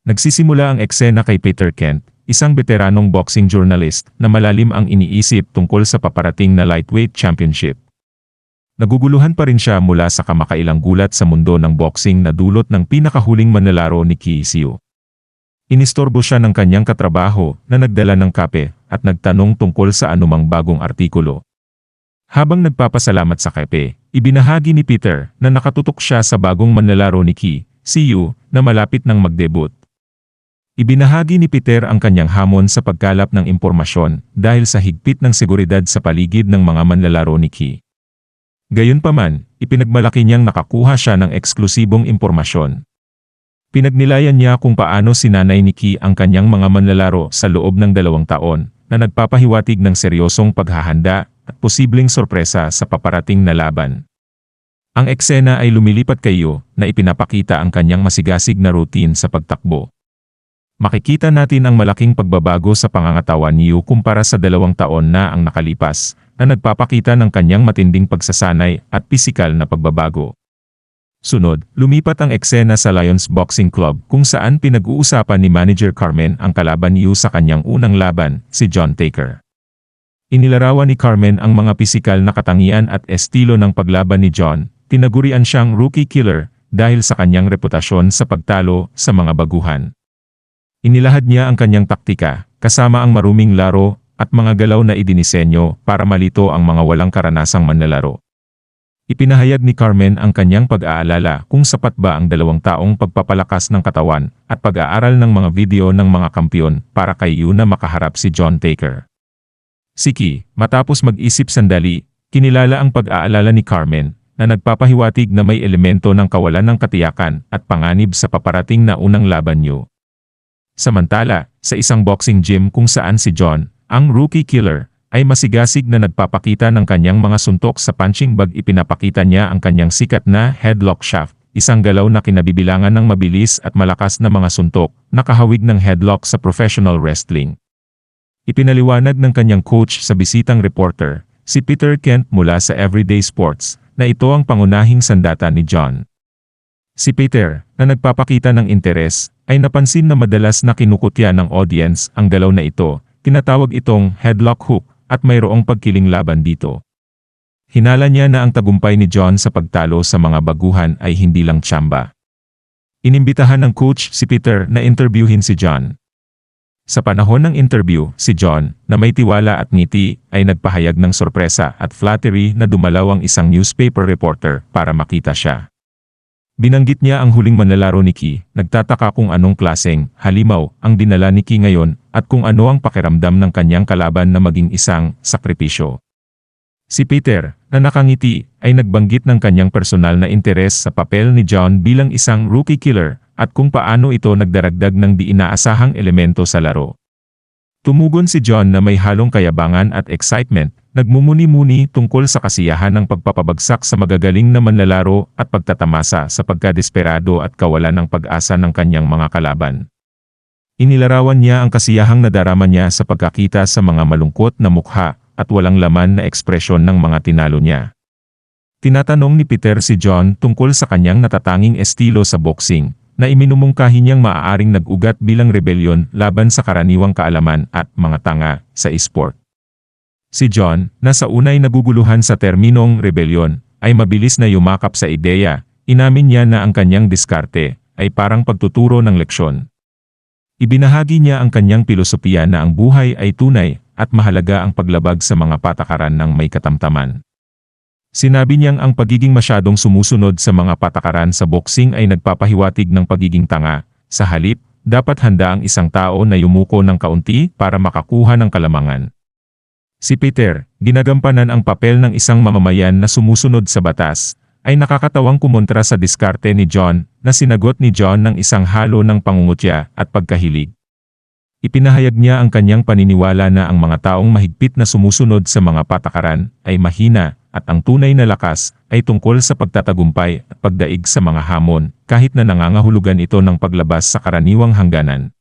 Nagsisimula ang eksena kay Peter Kent, isang veteranong boxing journalist na malalim ang iniisip tungkol sa paparating na lightweight championship. Naguguluhan pa rin siya mula sa kamakailang gulat sa mundo ng boxing na dulot ng pinakahuling manlalaro ni Keisio. Inistorbo siya ng kanyang katrabaho na nagdala ng kape at nagtanong tungkol sa anumang bagong artikulo. Habang nagpapasalamat sa kape, ibinahagi ni Peter na nakatutok siya sa bagong manlalaro ni Keisio na malapit nang magdebut. Ibinahagi ni Peter ang kanyang hamon sa pagkalap ng impormasyon dahil sa higpit ng seguridad sa paligid ng mga manlalaro ni Ki. Gayunpaman, ipinagmalaki niyang nakakuha siya ng eksklusibong impormasyon. Pinagnilayan niya kung paano sinanay ni Ki ang kanyang mga manlalaro sa loob ng 2 taon na nagpapahiwatig ng seryosong paghahanda at posibleng sorpresa sa paparating na laban. Ang eksena ay lumilipat kayo na ipinapakita ang kanyang masigasig na routine sa pagtakbo. Makikita natin ang malaking pagbabago sa pangangatawan ni Yu kumpara sa 2 taon na ang nakalipas, na nagpapakita ng kanyang matinding pagsasanay at pisikal na pagbabago. Sunod, lumipat ang eksena sa Lions Boxing Club kung saan pinag-uusapan ni Manager Carmen ang kalaban ni Yu sa kanyang unang laban, si John Taker. Inilarawan ni Carmen ang mga pisikal na katangian at estilo ng paglaban ni John, tinagurian siyang rookie killer dahil sa kanyang reputasyon sa pagtalo sa mga baguhan. Inilahad niya ang kanyang taktika, kasama ang maruming laro at mga galaw na idinisenyo para malito ang mga walang karanasang manlalaro. Ipinahayag ni Carmen ang kanyang pag-aalala kung sapat ba ang 2 taong pagpapalakas ng katawan at pag-aaral ng mga video ng mga kampiyon para kay Yu na makaharap si John Taker. Si Ki, matapos mag-isip sandali, kinilala ang pag-aalala ni Carmen na nagpapahiwatig na may elemento ng kawalan ng katiyakan at panganib sa paparating na unang laban niyo. Samantala, sa isang boxing gym kung saan si John, ang rookie killer, ay masigasig na nagpapakita ng kanyang mga suntok sa punching bag, ipinapakita niya ang kanyang sikat na headlock shaft, isang galaw na kinabibilangan ng mabilis at malakas na mga suntok, nakahawig ng headlock sa professional wrestling. Ipinaliwanag ng kanyang coach sa bisitang reporter, si Peter Kent mula sa Everyday Sports, na ito ang pangunahing sandata ni John. Si Peter, na nagpapakita ng interes, ay napansin na madalas na kinukutya ng audience ang galaw na ito, tinatawag itong headlock hook, at mayroong pagkiling laban dito. Hinala niya na ang tagumpay ni John sa pagtalo sa mga baguhan ay hindi lang tsamba. Inimbitahan ng coach si Peter na interviewin si John. Sa panahon ng interview, si John, na may tiwala at ngiti, ay nagpahayag ng sorpresa at flattery na dumalaw ang isang newspaper reporter para makita siya. Binanggit niya ang huling manlalaro ni Ki, nagtataka kung anong klaseng halimaw ang dinala ni Ki ngayon at kung ano ang pakiramdam ng kanyang kalaban na maging isang sakripisyo. Si Peter, na nakangiti, ay nagbanggit ng kanyang personal na interes sa papel ni John bilang isang rookie killer at kung paano ito nagdaragdag ng di inaasahang elemento sa laro. Tumugon si John na may halong kayabangan at excitement, nagmumuni-muni tungkol sa kasiyahan ng pagpapabagsak sa magagaling na manlalaro at pagtatamasa sa pagkadesperado at kawalan ng pag-asa ng kanyang mga kalaban. Inilarawan niya ang kasiyahang nadarama niya sa pagkakita sa mga malungkot na mukha at walang laman na ekspresyon ng mga tinalo niya. Tinatanong ni Peter si John tungkol sa kanyang natatanging estilo sa boxing, na iminumungkahi niyang maaaring nag-ugat bilang rebelyon laban sa karaniwang kaalaman at mga tanga sa esport. Si John, na sa unay naguguluhan sa terminong rebelyon, ay mabilis na yumakap sa ideya, inamin niya na ang kanyang diskarte ay parang pagtuturo ng leksyon. Ibinahagi niya ang kanyang pilosopiya na ang buhay ay tunay at mahalaga ang paglabag sa mga patakaran ng may katamtaman. Sinabi niyang ang pagiging masyadong sumusunod sa mga patakaran sa boxing ay nagpapahiwatig ng pagiging tanga. Sa halip, dapat handa ang isang tao na yumuko ng kaunti para makakuha ng kalamangan. Si Peter, ginagampanan ang papel ng isang mamamayan na sumusunod sa batas, ay nakakatawang kumontra sa diskarte ni John na sinagot ni John ng isang halo ng pangungutya at pagkahilig. Ipinahayag niya ang kanyang paniniwala na ang mga taong mahigpit na sumusunod sa mga patakaran ay mahina at ang tunay na lakas ay tungkol sa pagtatagumpay at pagdaig sa mga hamon kahit na nangangahulugan ito ng paglabas sa karaniwang hangganan.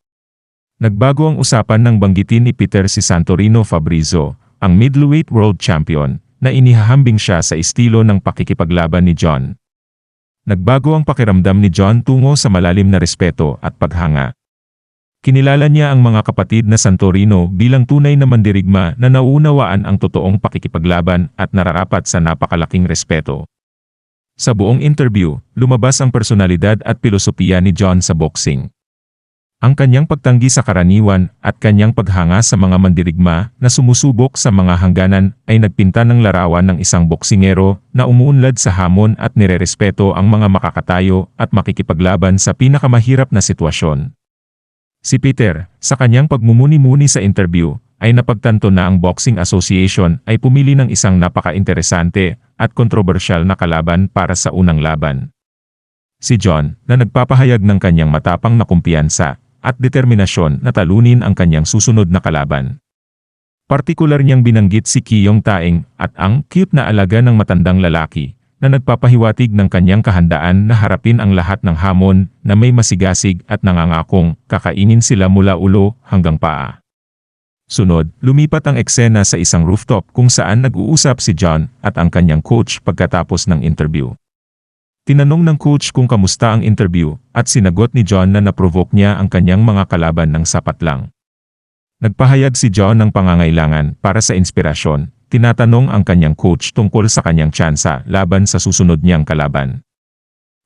Nagbago ang usapan nang banggitin ni Peter si Santorino Fabrizio, ang middleweight world champion, na inihahambing siya sa estilo ng pakikipaglaban ni John. Nagbago ang pakiramdam ni John tungo sa malalim na respeto at paghanga. Kinilala niya ang mga kapatid na Santorino bilang tunay na mandirigma na nauunawaan ang totoong pakikipaglaban at nararapat sa napakalaking respeto. Sa buong interview, lumabas ang personalidad at pilosopiya ni Jon sa boxing. Ang kanyang pagtanggi sa karaniwan at kanyang paghanga sa mga mandirigma na sumusubok sa mga hangganan ay nagpinta ng larawan ng isang boksingero na umuunlad sa hamon at nirerespeto ang mga makakatayo at makikipaglaban sa pinakamahirap na sitwasyon. Si Peter, sa kanyang pagmumuni-muni sa interview, ay napagtanto na ang Boxing Association ay pumili ng isang napaka-interesante at kontrobersyal na kalaban para sa unang laban. Si Jon, na nagpapahayag ng kanyang matapang na kumpiyansa at determinasyon na talunin ang kanyang susunod na kalaban. Partikular niyang binanggit si Kiyong Taeng at ang cute na alaga ng matandang lalaki na nagpapahiwatig ng kanyang kahandaan na harapin ang lahat ng hamon na may masigasig at nangangakong kakainin sila mula ulo hanggang paa. Sunod, lumipat ang eksena sa isang rooftop kung saan nag-uusap si Jon at ang kanyang coach pagkatapos ng interview. Tinanong ng coach kung kamusta ang interview at sinagot ni Jon na naprovoke niya ang kanyang mga kalaban ng sapat lang. Nagpahayag si Jon ng pangangailangan para sa inspirasyon, tinatanong ang kanyang coach tungkol sa kanyang tsansa laban sa susunod niyang kalaban.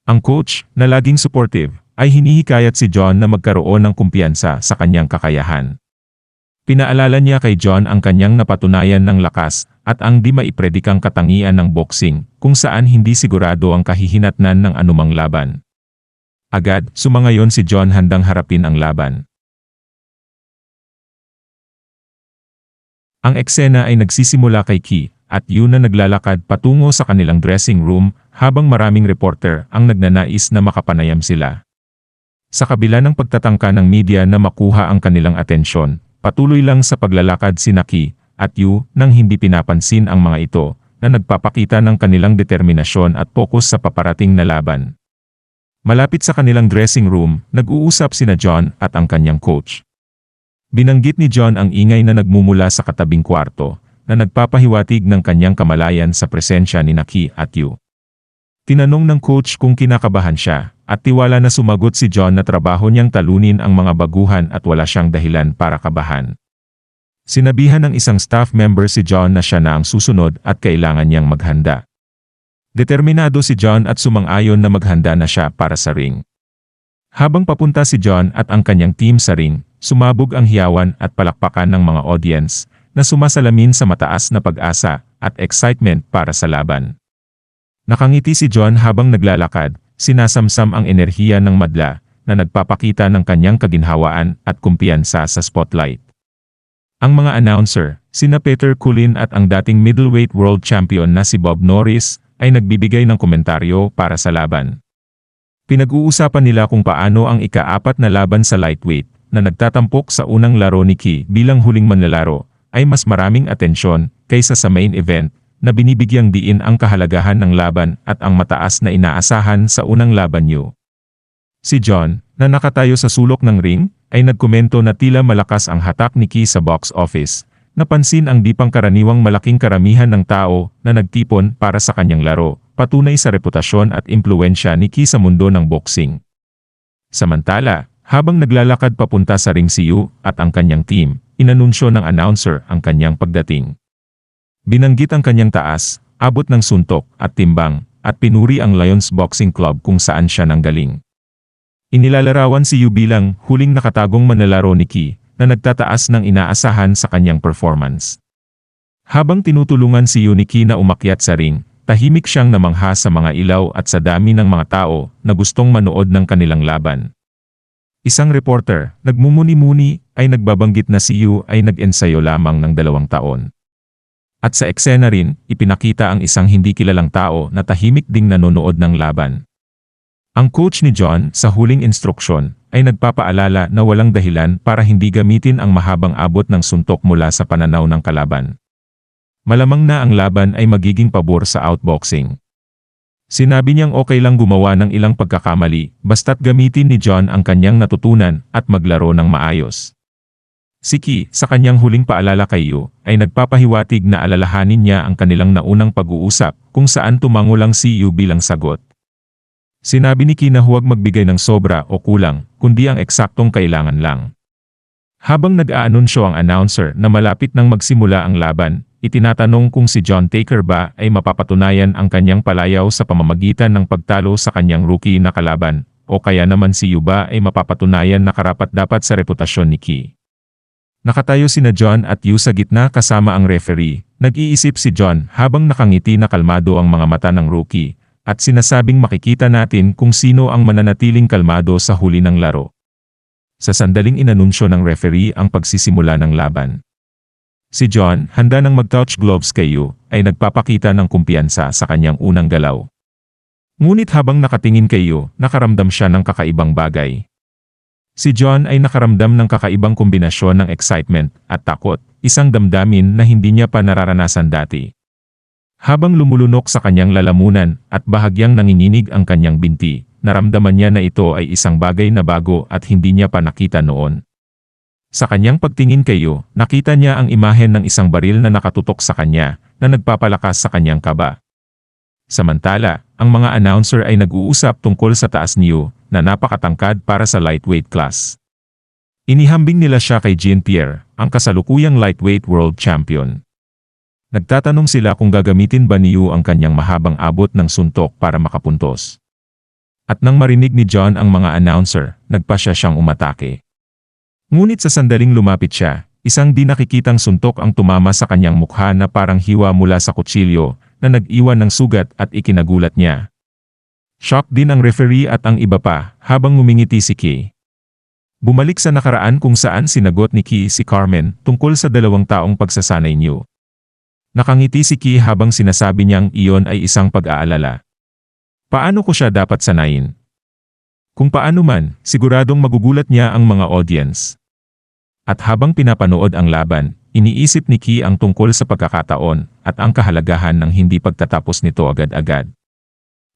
Ang coach, na laging supportive, ay hinihikayat si Jon na magkaroon ng kumpiyansa sa kanyang kakayahan. Pinaalala niya kay Jon ang kanyang napatunayan ng lakas at ang di maipredikang katangian ng boxing kung saan hindi sigurado ang kahihinatnan ng anumang laban. Agad, sumangayon si Jon handang harapin ang laban. Ang eksena ay nagsisimula kay Ki at Yu na naglalakad patungo sa kanilang dressing room habang maraming reporter ang nagnanais na makapanayam sila. Sa kabila ng pagtatangka ng media na makuha ang kanilang atensyon, patuloy lang sa paglalakad si Ki at Yu nang hindi pinapansin ang mga ito na nagpapakita ng kanilang determinasyon at fokus sa paparating na laban. Malapit sa kanilang dressing room, nag-uusap sina Jon at ang kanyang coach. Binanggit ni Jon ang ingay na nagmumula sa katabing kwarto na nagpapahiwatig ng kanyang kamalayan sa presensya ni Ki at Yu. Tinanong ng coach kung kinakabahan siya at tiwala na sumagot si Jon na trabaho niyang talunin ang mga baguhan at wala siyang dahilan para kabahan. Sinabihan ng isang staff member si Jon na siya na ang susunod at kailangan niyang maghanda. Determinado si Jon at sumang-ayon na maghanda na siya para sa ring. Habang papunta si Jon at ang kanyang team sa ring, sumabog ang hiyawan at palakpakan ng mga audience na sumasalamin sa mataas na pag-asa at excitement para sa laban. Nakangiti si Jon habang naglalakad, sinasamsam ang enerhiya ng madla na nagpapakita ng kanyang kaginhawaan at kumpiyansa sa spotlight. Ang mga announcer, sina Peter Cullen at ang dating middleweight world champion na si Bob Norris, ay nagbibigay ng komentaryo para sa laban. Pinag-uusapan nila kung paano ang ika-4 na laban sa lightweight na nagtatampok sa unang laro ni Ki bilang huling manlalaro ay mas maraming atensyon kaysa sa main event na binibigyang diin ang kahalagahan ng laban at ang mataas na inaasahan sa unang laban niyo. Si Jon, na nakatayo sa sulok ng ring, ay nagkomento na tila malakas ang hatak ni Ki sa box office. Napansin ang di pangkaraniwang malaking karamihan ng tao na nagtipon para sa kanyang laro, patunay sa reputasyon at impluwensya ni Ki sa mundo ng boxing. Samantala, habang naglalakad papunta sa ring si Yu at ang kanyang team, inanunsyo ng announcer ang kanyang pagdating. Binanggit ang kanyang taas, abot ng suntok at timbang, at pinuri ang Lions Boxing Club kung saan siya nanggaling. Inilalarawan si Yu bilang huling nakatagong manlalaro ni Ki na nagtataas ng inaasahan sa kanyang performance. Habang tinutulungan si Yu ni Ki na umakyat sa ring, tahimik siyang namangha sa mga ilaw at sa dami ng mga tao na gustong manood ng kanilang laban. Isang reporter, nagmumuni-muni, ay nagbabanggit na si Yu ay nag-ensayo lamang ng 2 taon. At sa eksena rin, ipinakita ang isang hindi kilalang tao na tahimik ding nanonood ng laban. Ang coach ni Jon sa huling instruksyon ay nagpapaalala na walang dahilan para hindi gamitin ang mahabang abot ng suntok mula sa pananaw ng kalaban. Malamang na ang laban ay magiging pabor sa outboxing. Sinabi niyang okay lang gumawa ng ilang pagkakamali basta't gamitin ni Jon ang kanyang natutunan at maglaro ng maayos. Si Ki, sa kanyang huling paalala kay Yu, ay nagpapahiwatig na alalahanin niya ang kanilang naunang pag-uusap kung saan tumango lang si Yu bilang sagot. Sinabi ni Ki na huwag magbigay ng sobra o kulang, kundi ang eksaktong kailangan lang. Habang nag-aanunsyo ang announcer na malapit nang magsimula ang laban, itinatanong kung si John Taker ba ay mapapatunayan ang kanyang palayaw sa pamamagitan ng pagtalo sa kanyang rookie na kalaban, o kaya naman si Yu ba ay mapapatunayan na karapat-dapat sa reputasyon ni Ki. Nakatayo sina John at Yu sa gitna kasama ang referee. Nag-iisip si John habang nakangiti na kalmado ang mga mata ng rookie, at sinasabing makikita natin kung sino ang mananatiling kalmado sa huli ng laro. Sa sandaling inanunsyo ng referee ang pagsisimula ng laban. Si John, handa nang mag-touch gloves kay Yu, ay nagpapakita ng kumpiyansa sa kanyang unang galaw. Ngunit habang nakatingin kay Yu, nakaramdam siya ng kakaibang bagay. Si John ay nakaramdam ng kakaibang kombinasyon ng excitement at takot, isang damdamin na hindi niya pa nararanasan dati. Habang lumulunok sa kanyang lalamunan at bahagyang nanginginig ang kanyang binti, naramdaman niya na ito ay isang bagay na bago at hindi niya pa nakita noon. Sa kanyang pagtingin kay Yu, nakita niya ang imahen ng isang baril na nakatutok sa kanya, na nagpapalakas sa kanyang kaba. Samantala, ang mga announcer ay nag-uusap tungkol sa taas ni Yu, na napakatangkad para sa lightweight class. Inihambing nila siya kay Jean-Pierre, ang kasalukuyang lightweight world champion. Nagtatanong sila kung gagamitin ba ni Yu ang kanyang mahabang abot ng suntok para makapuntos. At nang marinig ni John ang mga announcer, nagpasya siyang umatake. Ngunit sa sandaling lumapit siya, isang di nakikitang suntok ang tumama sa kanyang mukha na parang hiwa mula sa kutsilyo, na nag-iwan ng sugat at ikinagulat niya. Shock din ang referee at ang iba pa, habang ngumingiti si Ki. Bumalik sa nakaraan kung saan sinagot ni Ki si Carmen tungkol sa 2 taong pagsasanay niyo. Nakangiti si Ki habang sinasabi niyang iyon ay isang pag-aalala. Paano ko siya dapat sanayin? Kung paano man, siguradong magugulat niya ang mga audience. At habang pinapanood ang laban, iniisip ni Ki ang tungkol sa pagkakataon at ang kahalagahan ng hindi pagtatapos nito agad-agad.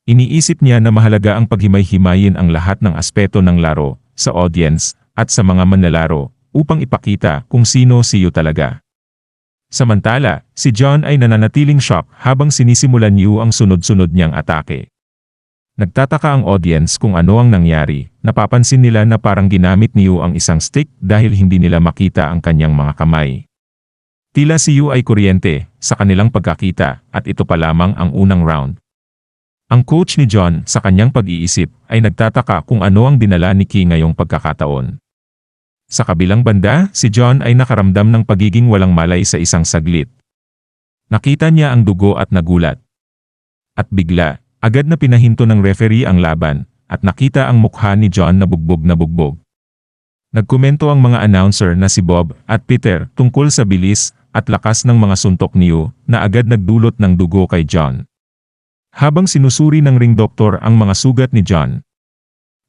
Iniisip niya na mahalaga ang paghimay-himayin ang lahat ng aspeto ng laro, sa audience, at sa mga manlalaro, upang ipakita kung sino si Yu talaga. Samantala, si John ay nananatiling shock habang sinisimulan Yu ang sunod-sunod niyang atake. Nagtataka ang audience kung ano ang nangyari, napapansin nila na parang ginamit ni Yu ang isang stick dahil hindi nila makita ang kanyang mga kamay. Tila si Yu ay kuryente, sa kanilang pagkakita, at ito pa lamang ang unang round. Ang coach ni John, sa kanyang pag-iisip, ay nagtataka kung ano ang dinala ni Ki ngayong pagkakataon. Sa kabilang banda, si John ay nakaramdam ng pagiging walang malay sa isang saglit. Nakita niya ang dugo at nagulat. At bigla, agad na pinahinto ng referee ang laban, at nakita ang mukha ni John na bugbog na bugbog. Nagkomento ang mga announcer na si Bob at Peter tungkol sa bilis at lakas ng mga suntok ni Yu, na agad nagdulot ng dugo kay John. Habang sinusuri ng ring doctor ang mga sugat ni John,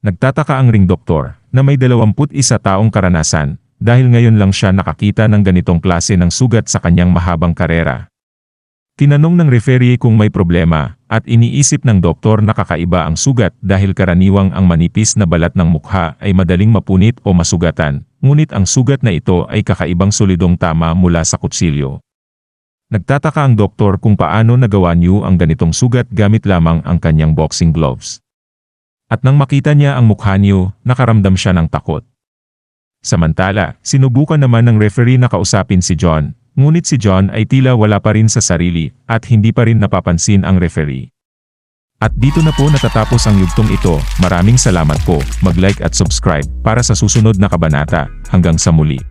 nagtataka ang ring doctor na may 21 taong karanasan, dahil ngayon lang siya nakakita ng ganitong klase ng sugat sa kanyang mahabang karera. Tinanong ng referee kung may problema, at iniisip ng doktor na kakaiba ang sugat dahil karaniwang ang manipis na balat ng mukha ay madaling mapunit o masugatan, ngunit ang sugat na ito ay kakaibang solidong tama mula sa kutsilyo. Nagtataka ang doktor kung paano nagawa niyo ang ganitong sugat gamit lamang ang kanyang boxing gloves. At nang makita niya ang mukha niyo, nakaramdam siya ng takot. Samantala, sinubukan naman ng referee na kausapin si John, ngunit si John ay tila wala pa rin sa sarili at hindi pa rin napapansin ang referee. At dito na po natatapos ang yugtong ito. Maraming salamat po, mag-like at subscribe para sa susunod na kabanata. Hanggang sa muli.